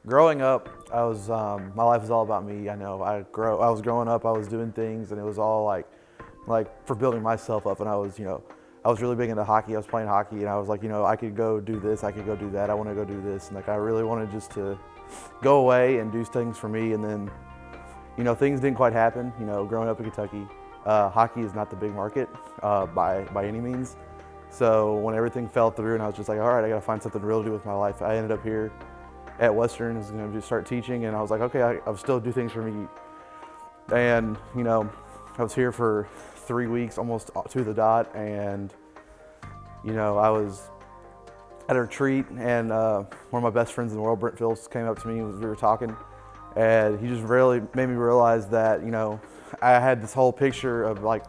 Growing up, my life was all about me. I know I was growing up, I was doing things, and it was all like for building myself up. And I was really big into hockey. I was playing hockey, and I was like, I could go do this, I could go do that. I want to go do this, and like I really wanted just to go away and do things for me. And then, things didn't quite happen. Growing up in Kentucky, hockey is not the big market by any means. So when everything fell through, and I was just like, all right, I got to find something real to do with my life. I ended up here at Western, I was going to just start teaching, and I was like, okay, I'll still do things for me. And I was here for 3 weeks, almost to the dot, and I was at a retreat, and one of my best friends in the world, Brent Phillips, came up to me, and we were talking, and he just really made me realize that I had this whole picture of like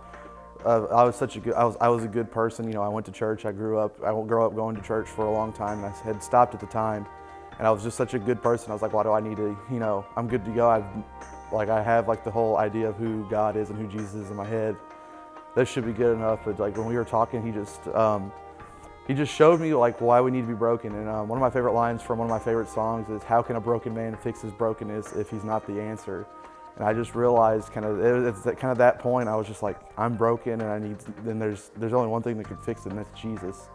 I was a good person. I went to church. I grew up going to church for a long time, and I had stopped at the time. And I was just such a good person. I was like, why do I need to, I'm good to go. I have like the whole idea of who God is and who Jesus is in my head. That should be good enough. But like when we were talking, he just showed me like why we need to be broken. And one of my favorite lines from one of my favorite songs is, how can a broken man fix his brokenness if he's not the answer? And I just realized it's kind of that point, I was just like, I'm broken, and there's only one thing that can fix it, and that's Jesus.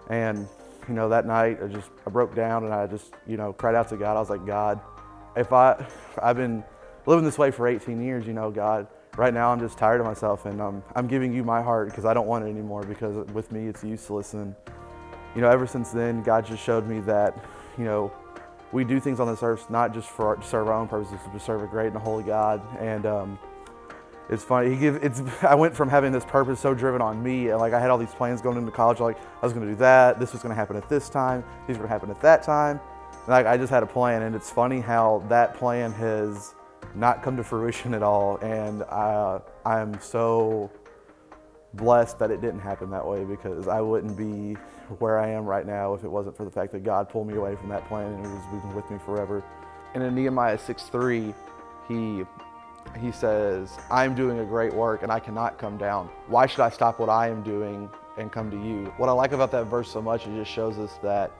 And that night I broke down, and I just cried out to God. I was like, God, I've been living this way for 18 years, God, right now I'm just tired of myself, and I'm giving you my heart because I don't want it anymore, because with me it's useless. And ever since then, God just showed me that we do things on this earth not just to serve our own purposes, but to serve a great and holy God. And it's funny, I went from having this purpose so driven on me, and like I had all these plans going into college, like I was going to do that, this was going to happen at this time, these were going to happen at that time. And like I just had a plan, and it's funny how that plan has not come to fruition at all. And I'm so blessed that it didn't happen that way, because I wouldn't be where I am right now if it wasn't for the fact that God pulled me away from that plan, and He's been with me forever. And in Nehemiah 6:3, he says, I'm doing a great work and I cannot come down. Why should I stop what I am doing and come to you? What I like about that verse so much, it just shows us that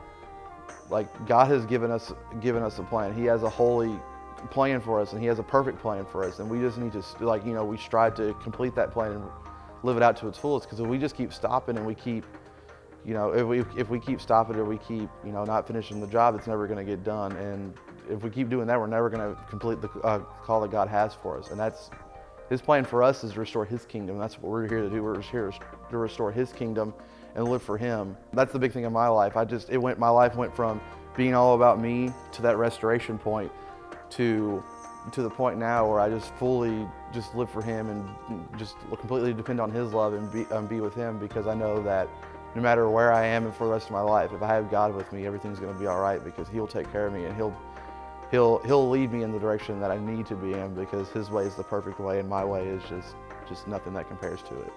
like God has given us a plan. He has a holy plan for us, and He has a perfect plan for us, and we just need to we strive to complete that plan and live it out to its fullest. Because if we just keep stopping and we keep if we keep stopping or we keep not finishing the job, it's never going to get done. And if we keep doing that, we're never going to complete the call that God has for us. And that's His plan for us, is to restore His kingdom. That's what we're here to do. We're here to restore His kingdom and live for Him. That's the big thing in my life. My life went from being all about me to that restoration point to the point now where I just fully just live for Him and just completely depend on His love and be with Him, because I know that no matter where I am and for the rest of my life, if I have God with me, everything's going to be all right, because He'll take care of me, and He'll lead me in the direction that I need to be in, because His way is the perfect way, and my way is just nothing that compares to it.